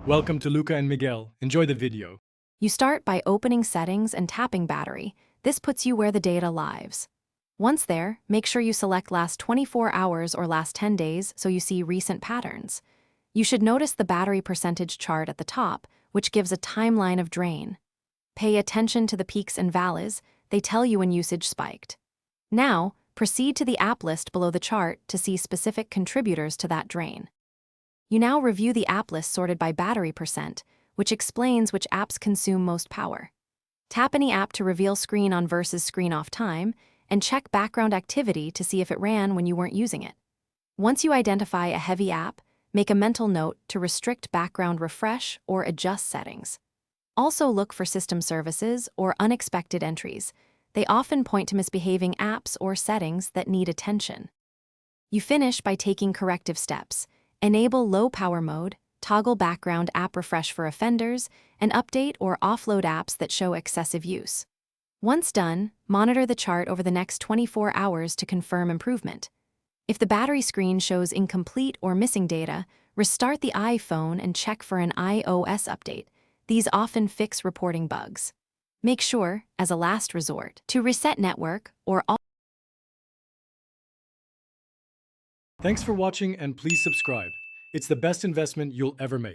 Welcome to Luca and Miguel. Enjoy the video. You start by opening Settings and tapping Battery. This puts you where the data lives. Once there, make sure you select last 24 hours or last 10 days so you see recent patterns. You should notice the battery percentage chart at the top, which gives a timeline of drain. Pay attention to the peaks and valleys. They tell you when usage spiked. Now, proceed to the app list below the chart to see specific contributors to that drain. You now review the app list sorted by battery percent, which explains which apps consume most power. Tap any app to reveal screen on versus screen off time, and check background activity to see if it ran when you weren't using it. Once you identify a heavy app, make a mental note to restrict background refresh or adjust settings. Also look for system services or unexpected entries. They often point to misbehaving apps or settings that need attention. You finish by taking corrective steps. Enable low power mode, toggle background app refresh for offenders, and update or offload apps that show excessive use. Once done, monitor the chart over the next 24 hours to confirm improvement. If the battery screen shows incomplete or missing data, restart the iPhone and check for an iOS update. These often fix reporting bugs. Make sure, as a last resort, to reset network or all. Thanks for watching and please subscribe. It's the best investment you'll ever make.